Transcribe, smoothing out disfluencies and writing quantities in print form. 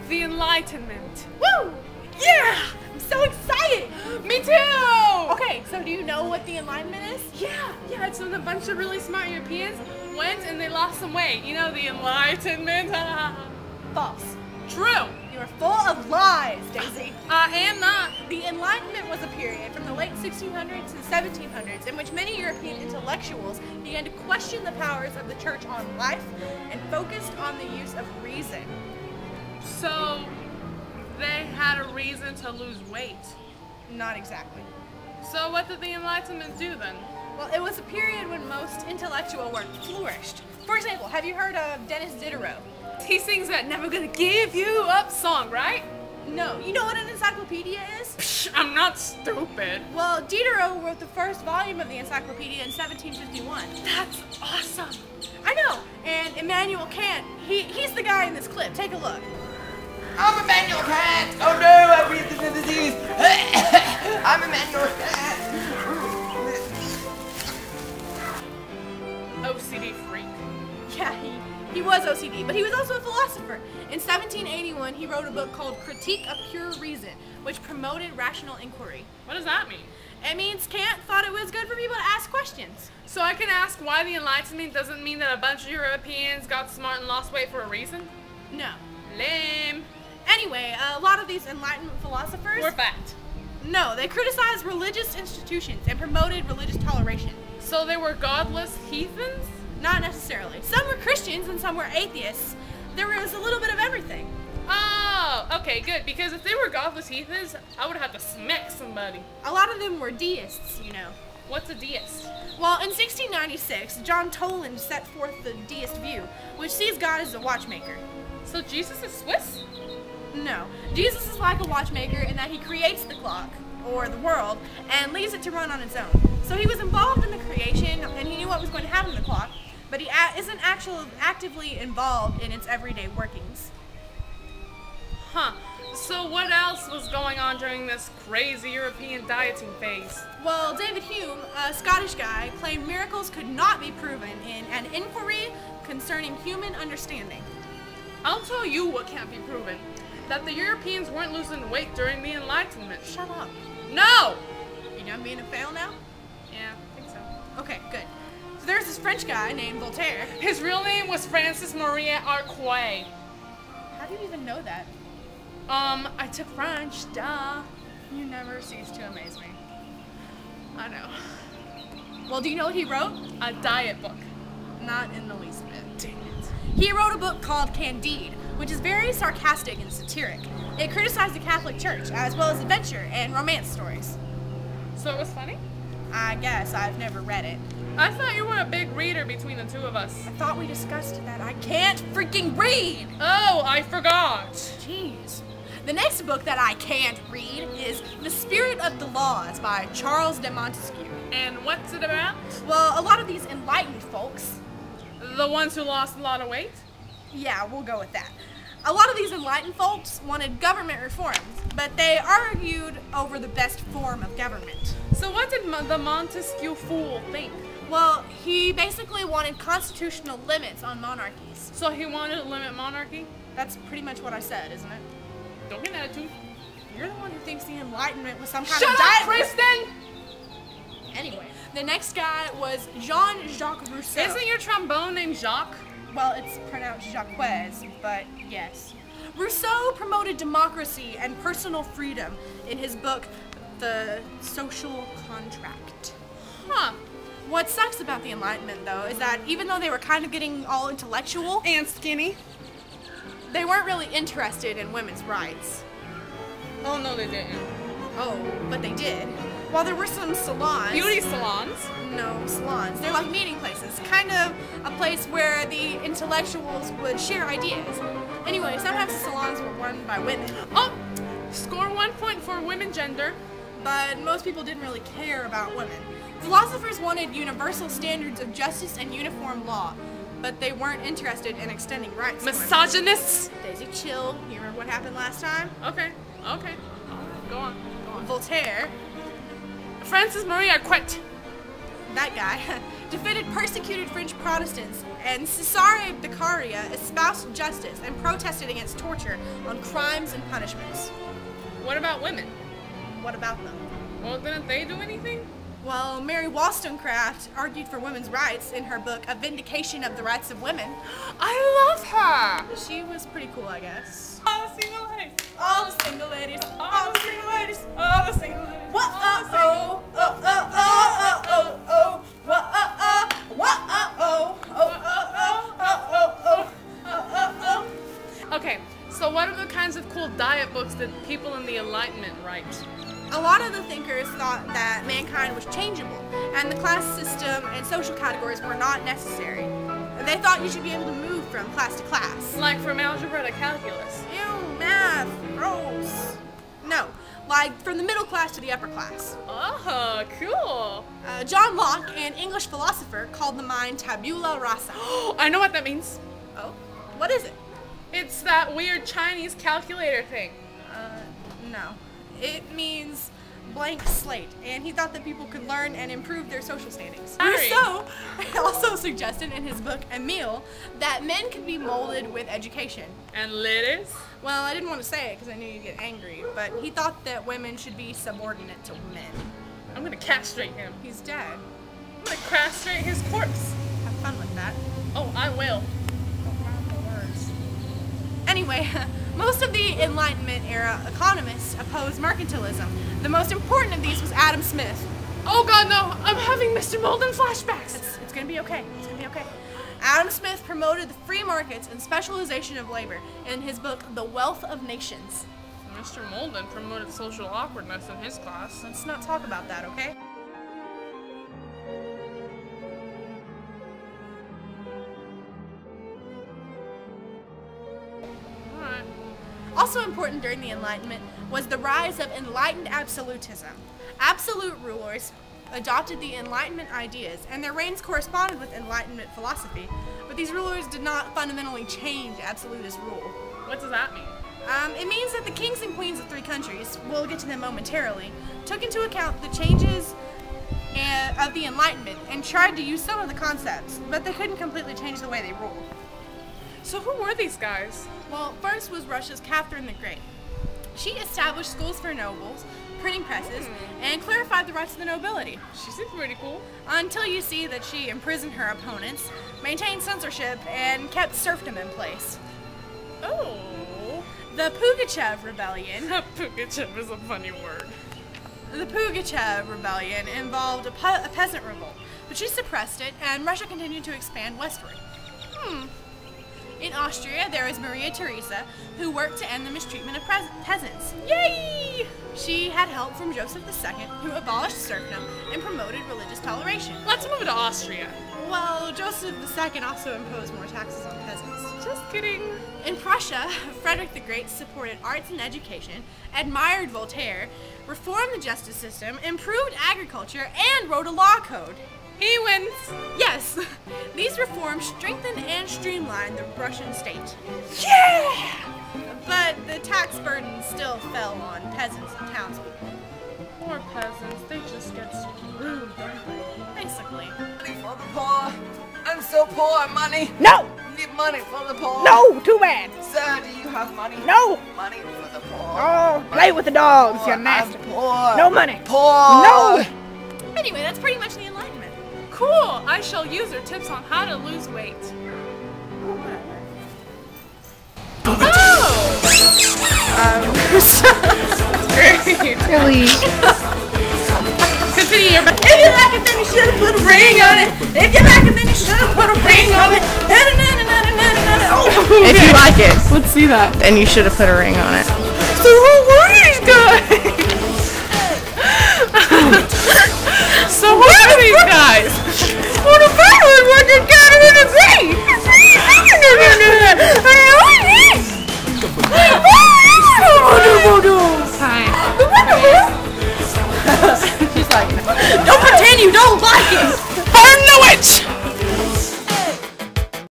The Enlightenment. Woo! Yeah! I'm so excited! Me too! Okay, so do you know what the Enlightenment is? Yeah, it's when a bunch of really smart Europeans went and they lost some weight. You know, the Enlightenment. False. True. You are full of lies, Daisy. I am not. The Enlightenment was a period from the late 1600s to the 1700s in which many European intellectuals began to question the powers of the church on life and focused on the use of reason. So, they had a reason to lose weight. Not exactly. So what did the Enlightenment do then? Well, it was a period when most intellectual work flourished. For example, have you heard of Dennis Diderot? He sings that "Never Gonna Give You Up" song, right? No. You know what an encyclopedia is? Psh, I'm not stupid. Well, Diderot wrote the first volume of the encyclopedia in 1751. That's awesome. I know. And Immanuel Kant, he's the guy in this clip. Take a look. I'm Immanuel Kant! Oh no, I breathed in the disease! I'm Immanuel Kant! OCD freak. Yeah, he was OCD, but he was also a philosopher. In 1781, he wrote a book called Critique of Pure Reason, which promoted rational inquiry. What does that mean? It means Kant thought it was good for people to ask questions. So I can ask why the Enlightenment doesn't mean that a bunch of Europeans got smart and lost weight for a reason? No. Lame. Anyway, a lot of these Enlightenment philosophers... Were fat. No, they criticized religious institutions and promoted religious toleration. So they were godless heathens? Not necessarily. Some were Christians and some were atheists. There was a little bit of everything. Oh, okay, good. Because if they were godless heathens, I would have to smack somebody. A lot of them were deists, you know. What's a deist? Well, in 1696, John Toland set forth the deist view, which sees God as a watchmaker. So Jesus is Swiss? No. Jesus is like a watchmaker in that he creates the clock, or the world, and leaves it to run on its own. So he was involved in the creation, and he knew what was going to happen to the clock, but he isn't actively involved in its everyday workings. Huh. So what else was going on during this crazy European dieting phase? Well, David Hume, a Scottish guy, claimed miracles could not be proven in an inquiry concerning human understanding. I'll tell you what can't be proven. That the Europeans weren't losing weight during the Enlightenment. Shut up. No! You done being a fail now? Yeah, I think so. Okay, good. So there's this French guy named Voltaire. His real name was Francis Marie Arcueil. How do you even know that? I took French, duh. You never cease to amaze me. I know. Well, do you know what he wrote? A diet book. Not in the least bit. Dang it. He wrote a book called Candide, which is very sarcastic and satiric. It criticized the Catholic Church, as well as adventure and romance stories. So it was funny? I guess. I've never read it. I thought you were a big reader between the two of us. I thought we discussed that I can't freaking read! Oh, I forgot. Jeez. The next book that I can't read is The Spirit of the Laws by Charles de Montesquieu. And what's it about? Well, a lot of these enlightened folks... The ones who lost a lot of weight? Yeah, we'll go with that. A lot of these enlightened folks wanted government reforms, but they argued over the best form of government. So what did the Montesquieu fool think? Well, he basically wanted constitutional limits on monarchies. So he wanted to limit monarchy? That's pretty much what I said, isn't it? Don't get an attitude. You're the one who thinks the Enlightenment was some kind Shut of up, diet. Kristen! Anyway, the next guy was Jean-Jacques Rousseau. Isn't your trombone named Jacques? Well, it's pronounced Jacques, but yes. Rousseau promoted democracy and personal freedom in his book, The Social Contract. Huh. What sucks about the Enlightenment, though, is that even though they were kind of getting all intellectual and skinny, they weren't really interested in women's rights. Oh, no, they didn't. Oh, but they did. While there were some salons... Beauty salons? No, salons. They're like meeting places. Kind of a place where the intellectuals would share ideas. Anyway, sometimes the salons were run by women. Oh! Score 1 point for women gender. But most people didn't really care about women. Philosophers wanted universal standards of justice and uniform law, but they weren't interested in extending rights. Misogynists! Daisy, chill. You remember what happened last time? Okay. Go on. Voltaire. Francis Marie Arcueil. that guy, defeated persecuted French Protestants, and Cesare Beccaria espoused justice and protested against torture on crimes and punishments. What about women? What about them? Well, didn't they do anything? Well, Mary Wollstonecraft argued for women's rights in her book, A Vindication of the Rights of Women. I love her! She was pretty cool, I guess. All the single ladies! All the single ladies! All the single ladies! All the single ladies! What oh oh oh oh oh oh oh what oh what oh oh. Okay, so what are the kinds of cool diet books that people in the Enlightenment write? A lot of the thinkers thought that mankind was changeable, and the class system and social categories were not necessary. They thought you should be able to move from class to class. Like from algebra to calculus. Ew, math, gross. No, like from the middle class to the upper class. Oh, cool. John Locke, an English philosopher, called the mind tabula rasa. I know what that means. Oh, what is it? It's that weird Chinese calculator thing. No. It means blank slate, and he thought that people could learn and improve their social standings. Sorry. Rousseau also suggested in his book Emile that men could be molded with education. And ladies? Well, I didn't want to say it because I knew you'd get angry, but he thought that women should be subordinate to men. I'm gonna castrate him. He's dead. I'm gonna castrate his corpse. Have fun with that. Oh, I will. Anyway, most of the Enlightenment era economists opposed mercantilism. The most important of these was Adam Smith. Oh god, no! I'm having Mr. Molden flashbacks! It's gonna be okay. It's gonna be okay. Adam Smith promoted the free markets and specialization of labor in his book, The Wealth of Nations. Mr. Molden promoted social awkwardness in his class. Let's not talk about that, okay? Also important during the Enlightenment was the rise of enlightened absolutism. Absolute rulers adopted the Enlightenment ideas, and their reigns corresponded with Enlightenment philosophy, but these rulers did not fundamentally change absolutist rule. What does that mean? It means that the kings and queens of 3 countries, we'll get to them momentarily, took into account the changes of the Enlightenment and tried to use some of the concepts, but they couldn't completely change the way they ruled. So who were these guys? Well, first was Russia's Catherine the Great. She established schools for nobles, printing presses, and clarified the rights of the nobility. She seems pretty cool. Until you see that she imprisoned her opponents, maintained censorship, and kept serfdom in place. Oh. The Pugachev Rebellion. Pugachev is a funny word. The Pugachev Rebellion involved a peasant revolt, but she suppressed it, and Russia continued to expand westward. In Austria, there is Maria Theresa, who worked to end the mistreatment of peasants. Yay! She had help from Joseph II, who abolished serfdom and promoted religious toleration. Let's move to Austria. Well, Joseph II also imposed more taxes on peasants. Just kidding. In Prussia, Frederick the Great supported arts and education, admired Voltaire, reformed the justice system, improved agriculture, and wrote a law code. He wins! Yes! These reforms strengthened and streamlined the Russian state. Yeah! But the tax burden still fell on peasants and townspeople. Poor peasants, they just get screwed, don't they? Basically. Money for the poor. I'm so poor. Money. No! Need money for the poor. No! Too bad! Sir, do you have money? No! Money for the poor. Oh, play with the dogs, Poor. you master. I'm poor. No money. Poor. No! Anyway, that's pretty much the Enlightenment. Cool! I shall use her tips on how to lose weight. Oh! Great! Really? Continue your... If you like it, then you should have put a ring on it. If you like it, then you should have put a ring on it. If you like it, Let's see that. then you should have put a ring on it. So who were these guys?